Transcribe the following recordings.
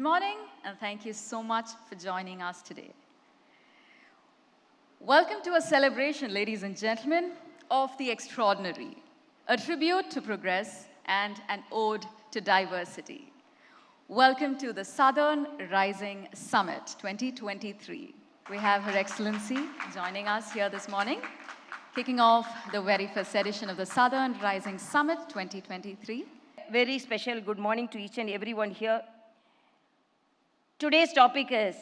morning, and thank you so much for joining us today. Welcome to a celebration, ladies and gentlemen, of the extraordinary, a tribute to progress and an ode to diversity. Welcome to the Southern Rising Summit 2023. We have Her Excellency joining us here this morning, kicking off the very first edition of the Southern Rising Summit 2023. Very special good morning to each and everyone here. Today's topic is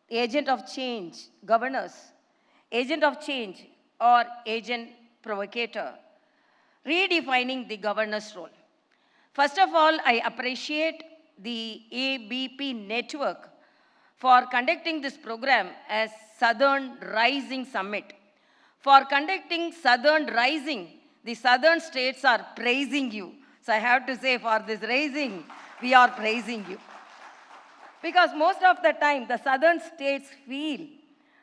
agent of change, governors, agent of change or agent provocator, redefining the governor's role. First of all, I appreciate the ABP network for conducting this program as Southern Rising Summit. For conducting Southern Rising, the Southern states are praising you. So I have to say, for this rising, we are praising you. Because most of the time, the Southern states feel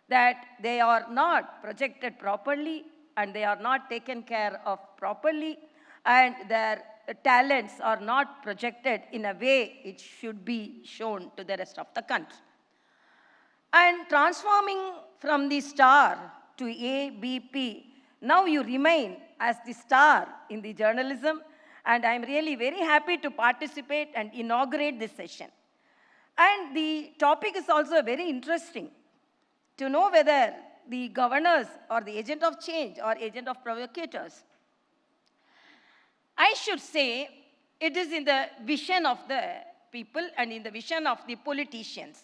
that they are not projected properly and they are not taken care of properly, and their talents are not projected in a way it should be shown to the rest of the country. And transforming from the star to ABP, now you remain as the star in the journalism, and I'm really very happy to participate and inaugurate this session. And the topic is also very interesting to know whether the governors or the agent of change or agent of provocators. I should say it is in the vision of the people and in the vision of the politicians.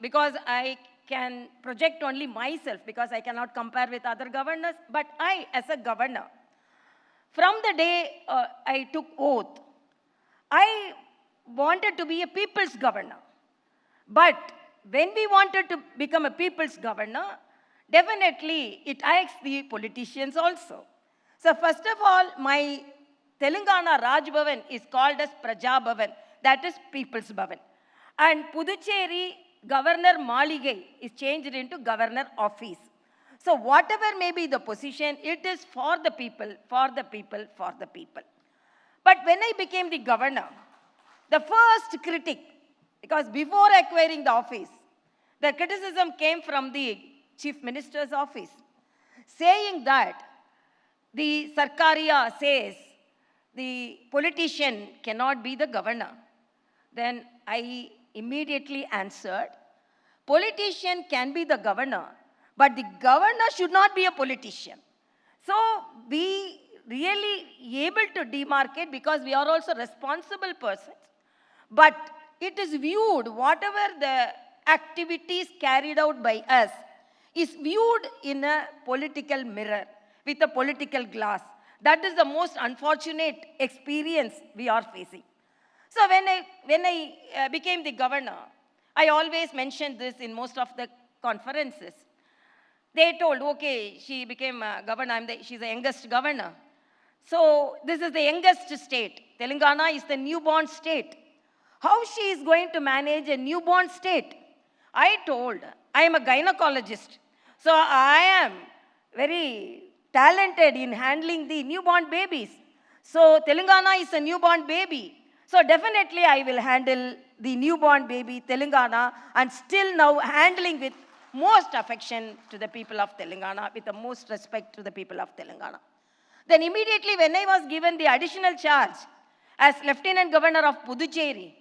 Because I can project only myself because I cannot compare with other governors, but I, as a governor, from the day I took oath, I wanted to be a people's governor. But when we wanted to become a people's governor, definitely it asks the politicians also. So first of all, my Telangana Raj Bhavan is called as Praja Bhavan, that is People's Bhavan. And Puducherry Governor Maligai is changed into Governor Office. So whatever may be the position, it is for the people, for the people, for the people. But when I became the governor, the first critic, because before acquiring the office, the criticism came from the Chief Minister's office, saying that the Sarkariya says the politician cannot be the governor. Then I immediately answered, politician can be the governor, but the governor should not be a politician. So we really able to demarcate because we are also responsible persons. But it is viewed, whatever the activities carried out by us is viewed in a political mirror, with a political glass. That is the most unfortunate experience we are facing. So when I became the governor, I always mentioned this in most of the conferences. They told, okay, she became a governor, she's the youngest governor. So this is the youngest state. Telangana is the newborn state. How she is going to manage a newborn state? I told, I am a gynecologist. So I am very talented in handling the newborn babies. So Telangana is a newborn baby. So definitely I will handle the newborn baby, Telangana, and still now handling with most affection to the people of Telangana, with the most respect to the people of Telangana. Then immediately when I was given the additional charge as Lieutenant Governor of Puducherry,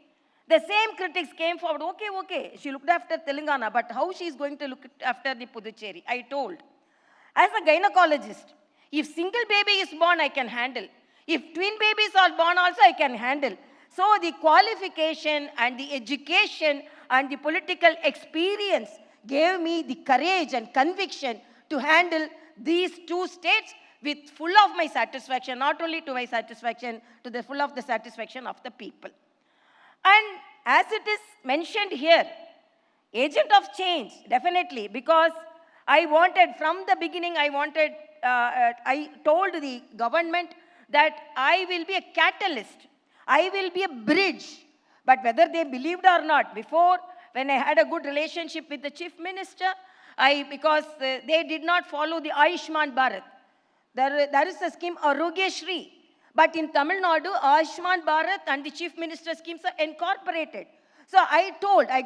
the same critics came forward, okay, she looked after Telangana, but how she is going to look after the Puducherry? I told, as a gynecologist, if single baby is born, I can handle. If twin babies are born also, I can handle. So the qualification and the education and the political experience gave me the courage and conviction to handle these two states with full of my satisfaction, not only to my satisfaction, to the full of the satisfaction of the people. And as it is mentioned here, agent of change, definitely, because I wanted, from the beginning, I told the government that I will be a catalyst, I will be a bridge. But whether they believed or not, before, when I had a good relationship with the Chief Minister, because they did not follow the Ayushman Bharat. There is a scheme, Arogya Shri. But in Tamil Nadu, Ayushman Bharat and the Chief Minister schemes are incorporated. So I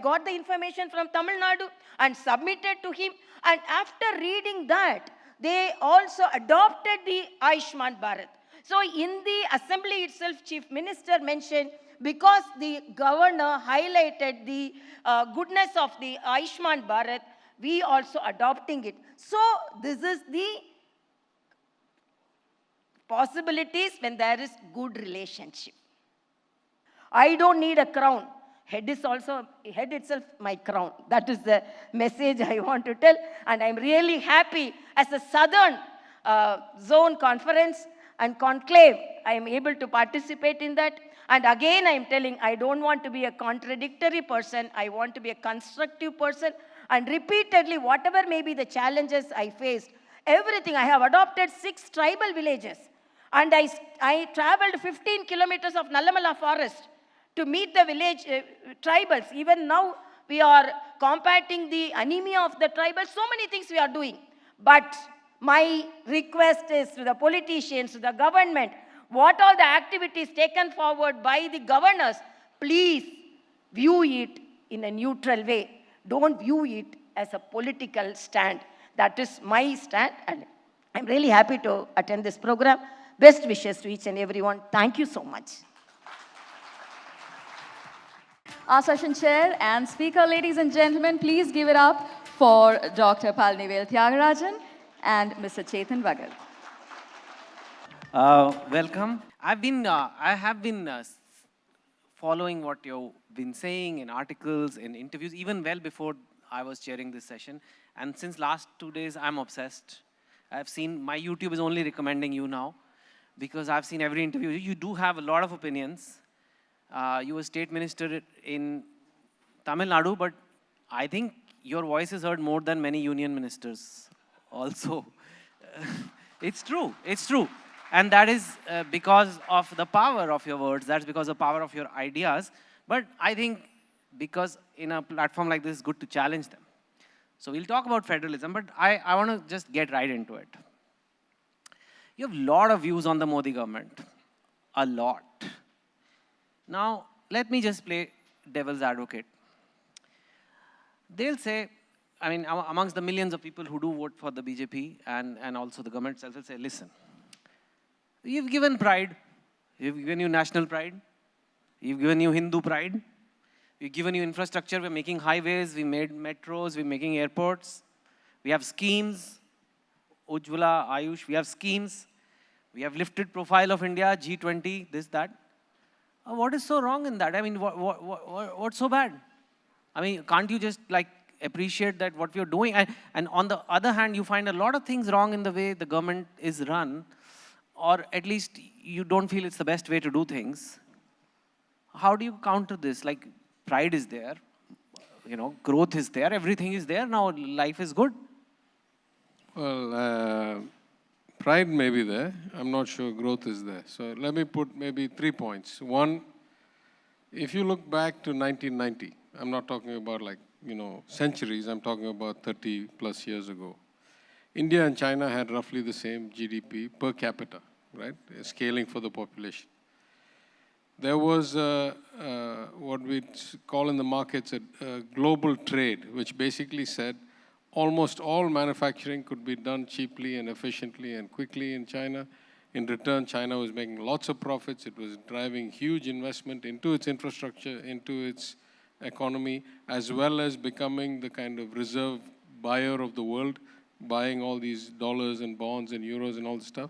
got the information from Tamil Nadu and submitted to him. And after reading that, they also adopted the Ayushman Bharat. So in the assembly itself, Chief Minister mentioned, because the governor highlighted the goodness of the Ayushman Bharat, we also adopting it. So this is the possibilities when there is good relationship. I don't need a crown. Head itself my crown. That is the message I want to tell. And I'm really happy as a Southern Zone Conference and Conclave, I am able to participate in that. And again, I'm telling, I don't want to be a contradictory person. I want to be a constructive person. And repeatedly, whatever may be the challenges I faced, everything, I have adopted 6 tribal villages. And I traveled 15 kilometers of Nallamala forest to meet the village tribals. Even now, we are combating the anemia of the tribals. So many things we are doing. But my request is to the politicians, to the government, what all the activities taken forward by the governors, please view it in a neutral way. Don't view it as a political stand. That is my stand, and I'm really happy to attend this program. Best wishes to each and everyone. Thank you so much. Our session chair and speaker, ladies and gentlemen, please give it up for Dr. Palnivel Tyagarajan and Mr. Chetan Vagal. Welcome. I have been following what you've been saying in articles, in interviews, even well before I was chairing this session. And since last 2 days, I'm obsessed. I've seen, my YouTube is only recommending you now, because I've seen every interview. You do have a lot of opinions. You were state minister in Tamil Nadu, but I think your voice is heard more than many union ministers also. It's true, it's true. And that is because of the power of your words, that's because of the power of your ideas. But I think because in a platform like this, it's good to challenge them. So we'll talk about federalism, but I want to just get right into it. You have a lot of views on the Modi government, a lot. Now, let me just play devil's advocate. They'll say, I mean, amongst the millions of people who do vote for the BJP and also the government itself will say, listen, you've given pride, you've given you national pride, you've given you Hindu pride, we've given you infrastructure, we're making highways, we made metros, we're making airports, we have schemes, Ujjwala, Ayush, we have schemes, we have lifted profile of India, G20, this, that. What is so wrong in that? I mean, what's so bad? I mean, can't you just like appreciate that what we're doing? And on the other hand, you find a lot of things wrong in the way the government is run, or at least you don't feel it's the best way to do things. How do you counter this? Like, pride is there, you know, growth is there, everything is there, now life is good. Well, pride may be there. I'm not sure growth is there. So let me put maybe 3 points. One, if you look back to 1990, I'm not talking about like, you know, centuries, I'm talking about 30 plus years ago. India and China had roughly the same GDP per capita, right? Scaling for the population. There was what we call in the markets a global trade, which basically said almost all manufacturing could be done cheaply and efficiently and quickly in China. In return, China was making lots of profits. It was driving huge investment into its infrastructure, into its economy, as well as becoming the kind of reserve buyer of the world, buying all these dollars and bonds and euros and all this stuff.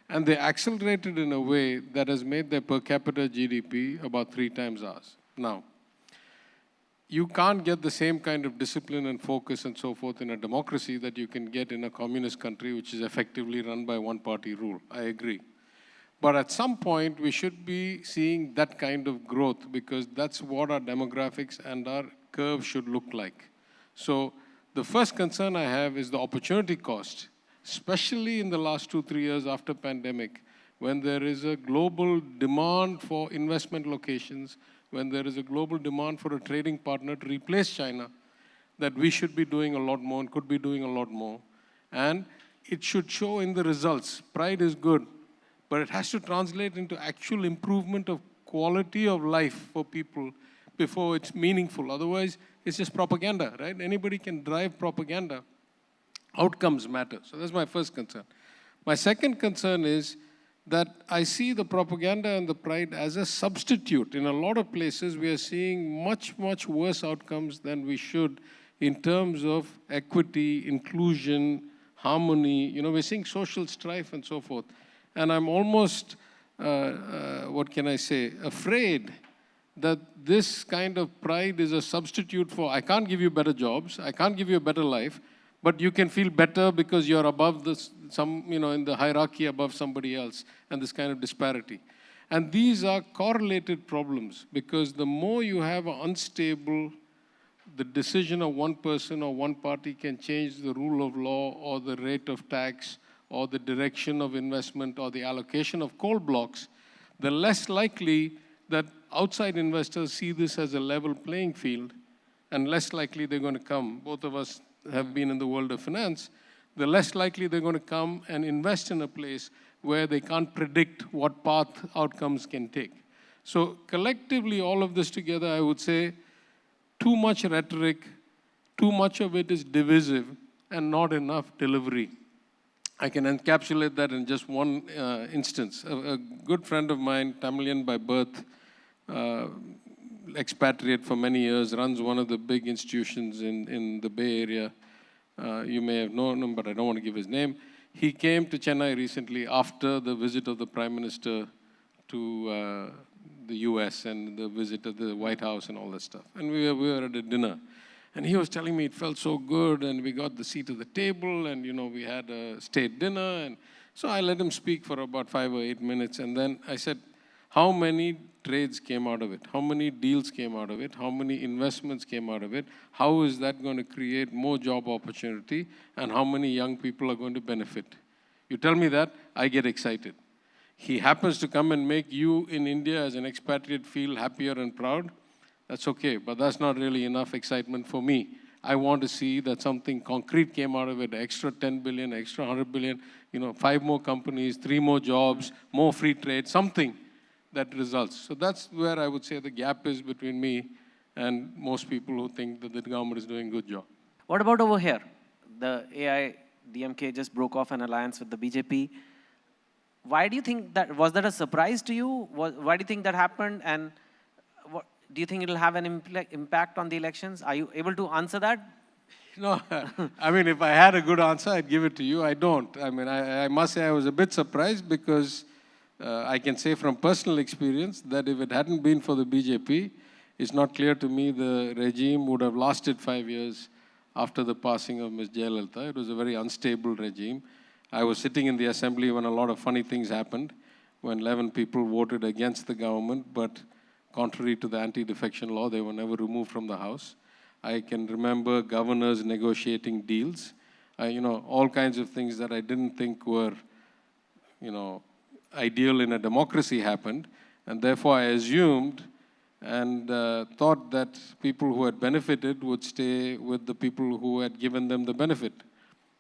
And they accelerated in a way that has made their per capita GDP about 3 times ours. Now, you can't get the same kind of discipline and focus and so forth in a democracy that you can get in a communist country which is effectively run by one-party rule. I agree. But at some point, we should be seeing that kind of growth because that's what our demographics and our curve should look like. So the first concern I have is the opportunity cost, especially in the last 2-3 years after pandemic, when there is a global demand for investment locations, when there is a global demand for a trading partner to replace China, that we should be doing a lot more and could be doing a lot more. And it should show in the results. Pride is good. but it has to translate into actual improvement of quality of life for people before it's meaningful. Otherwise, it's just propaganda, right? Anybody can drive propaganda. Outcomes matter. So that's my first concern. My second concern is that I see the propaganda and the pride as a substitute. In a lot of places, we are seeing much, much worse outcomes than we should in terms of equity, inclusion, harmony. You know, we're seeing social strife and so forth. And I'm almost, what can I say, afraid that this kind of pride is a substitute for, I can't give you better jobs, I can't give you a better life, but you can feel better because you're above this, in the hierarchy above somebody else, and this kind of disparity. And these are correlated problems, because the more you have an unstable, the decision of one person or one party can change the rule of law or the rate of tax or the direction of investment or the allocation of coal blocks, the less likely that outside investors see this as a level playing field, and less likely they're going to come. Both of us have been in the world of finance. The less likely they're going to come and invest in a place where they can't predict what path outcomes can take. So collectively, all of this together, I would say, too much rhetoric, too much of it is divisive, and not enough delivery. I can encapsulate that in just one instance. A good friend of mine, Tamilian by birth, expatriate for many years, runs one of the big institutions in the Bay Area. You may have known him, but I don't want to give his name. He came to Chennai recently after the visit of the Prime Minister to the US and the visit of the White House and all that stuff. And we were at a dinner. And he was telling me it felt so good, and we got the seat at the table, and we had a state dinner. And so I let him speak for about 5 or 8 minutes, and then I said, how many trades came out of it? How many deals came out of it? How many investments came out of it? How is that going to create more job opportunity? And how many young people are going to benefit? You tell me that, I get excited. He happens to come and make you in India as an expatriate feel happier and proud. That's okay, but that's not really enough excitement for me. I want to see that something concrete came out of it, extra 10 billion, extra 100 billion, 5 more companies, 3 more jobs, more free trade, something that results. So that's where I would say the gap is between me and most people who think that the government is doing a good job. What about over here? The AI-DMK just broke off an alliance with the BJP. Why do you think that, was that a surprise to you? Why do you think that happened? And do you think it'll have an impact on the elections? Are you able to answer that? No, I mean, if I had a good answer, I'd give it to you. I don't. I mean, I must say I was a bit surprised, because I can say from personal experience that if it hadn't been for the BJP, it's not clear to me the regime would have lasted 5 years after the passing of Ms. Jayalalitha. It was a very unstable regime. I was sitting in the assembly when a lot of funny things happened, when 11 people voted against the government, but contrary to the anti-defection law, they were never removed from the House. I can remember governors negotiating deals, all kinds of things that I didn't think were, ideal in a democracy happened, and therefore I assumed and thought that people who had benefited would stay with the people who had given them the benefit.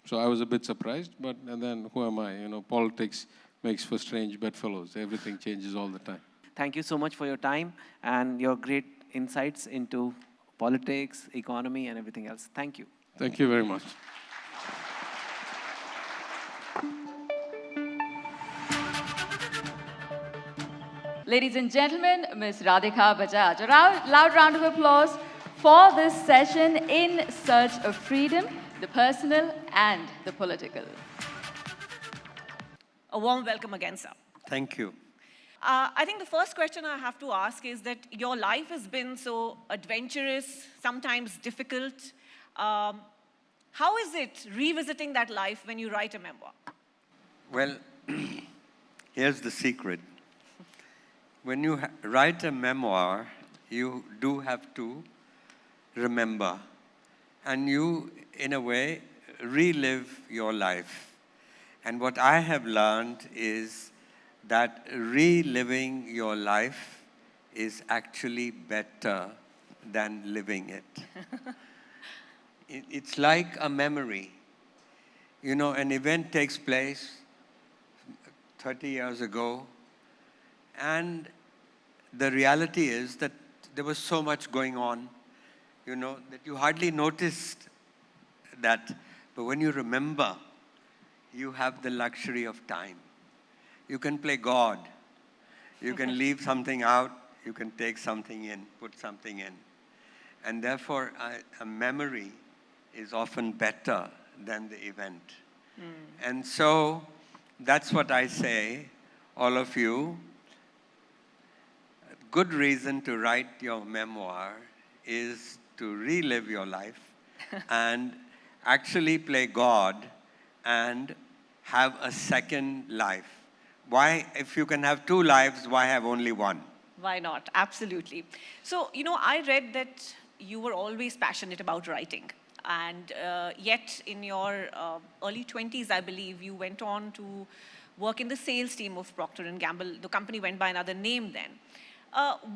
So I was a bit surprised, and then who am I? Politics makes for strange bedfellows. Everything changes all the time. Thank you so much for your time and your great insights into politics, economy, and everything else. Thank you. Thank you very much. Ladies and gentlemen, Ms. Radhika Bajaj. A loud round of applause for this session in search of freedom, the personal and the political. A warm welcome again, sir. Thank you. I think the first question I have to ask is that your life has been so adventurous, sometimes difficult. How is it revisiting that life when you write a memoir? Well, here's the secret. When you write a memoir, you do have to remember. And you, in a way, relive your life. And what I have learned is that reliving your life is actually better than living it. It's like a memory. An event takes place, 30 years ago. And the reality is that there was so much going on, you know, that you hardly noticed that. But when you remember, you have the luxury of time. You can play God. You can leave something out. You can take something in, put something in. And therefore, a memory is often better than the event. And so, that's what I say, all of you. Good reason to write your memoir is to relive your life and actually play God and have a second life. Why, if you can have two lives, why have only one? Why not? Absolutely. So, you know, I read that you were always passionate about writing. And yet, in your early 20s, I believe, you went on to work in the sales team of Procter & Gamble. The company went by another name then.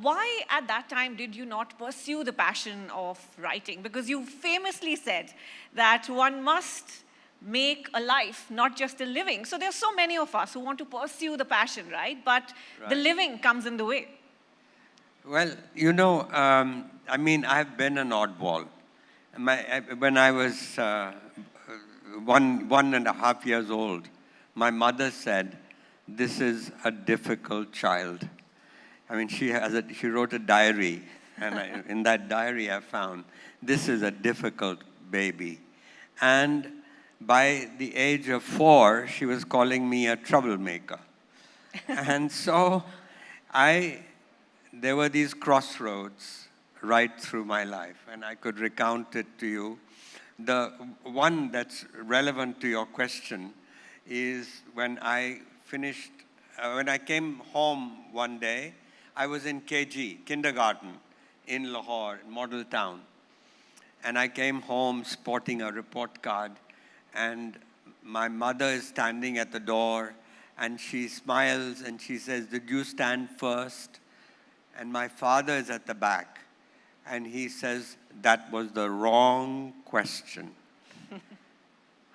Why at that time did you not pursue the passion of writing? Because you famously said that one must make a life, not just a living. So there are so many of us who want to pursue the passion, right? But the living comes in the way. Well, you know, I mean, I've been an oddball. When I was 1.5 years old, my mother said, "This is a difficult child." I mean, she wrote a diary, and in that diary I found, "This is a difficult baby." And by the age of 4, she was calling me a troublemaker. And so there were these crossroads right through my life, and I could recount it to you. The one that's relevant to your question is when I came home one day. I was in KG, kindergarten, in Lahore, model town. And I came home sporting a report card, and my mother is standing at the door, and she smiles and she says, "Did you stand first?" And my father is at the back, and he says, "That was the wrong question."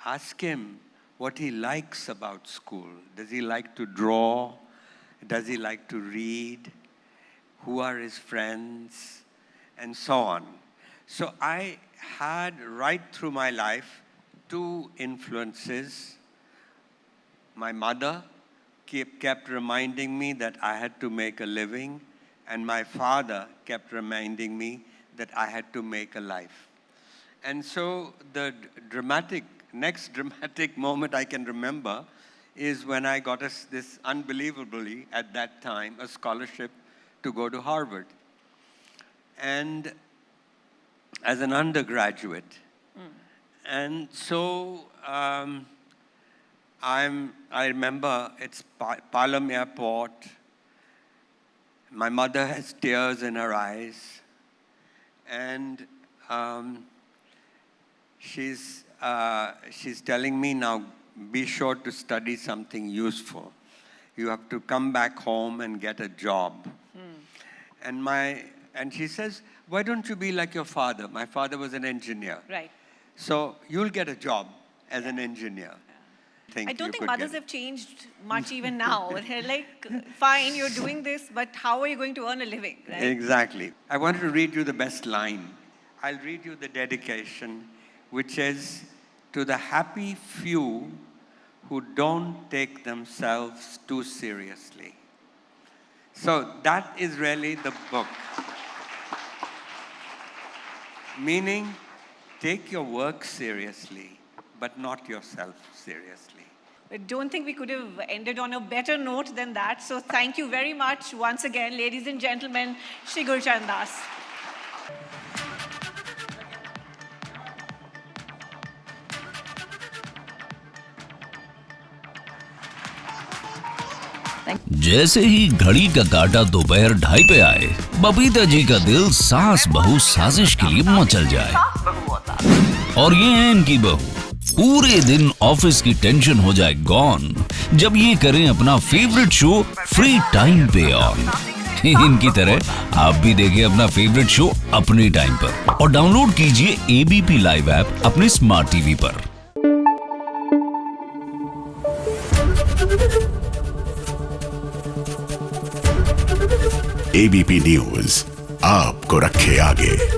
Ask him what he likes about school. Does he like to draw? Does he like to read? Who are his friends? And so on. So I had right through my life 2 influences. My mother kept reminding me that I had to make a living, and my father kept reminding me that I had to make a life. And so the next dramatic moment I can remember is when I got this unbelievably, at that time, a scholarship to go to Harvard. And as an undergraduate. And so I remember it's Palam Airport. My mother has tears in her eyes. And she's telling me, "Now be sure to study something useful. You have to come back home and get a job." And she says, "Why don't you be like your father?" My father was an engineer. Right. So you'll get a job as an engineer. I don't think mothers have changed much even now. They're like, "Fine, you're doing this, but how are you going to earn a living?" Right? Exactly. I want to read you the best line. I'll read you the dedication, which is, "To the happy few who don't take themselves too seriously." So that is really the book. Meaning, take your work seriously, but not yourself seriously. I don't think we could have ended on a better note than that. So thank you very much once again, ladies and gentlemen, Shri Gurcharan Das. जैसे ही घड़ी का काटा दोपहर 2:30 पे आए, बबीता जी का दिल सास बहू साजिश के लिए मचल जाए। और ये है इनकी बहू, पूरे दिन ऑफिस की टेंशन हो जाए गॉन जब ये करें अपना फेवरेट शो फ्री टाइम पे ऑन। इनकी तरह आप भी देखें अपना फेवरेट शो अपने टाइम पर और डाउनलोड कीजिए एबीपी लाइव ऐप अपने स्मार्ट टीवी पर। ABP न्यूज आपको रखे आगे।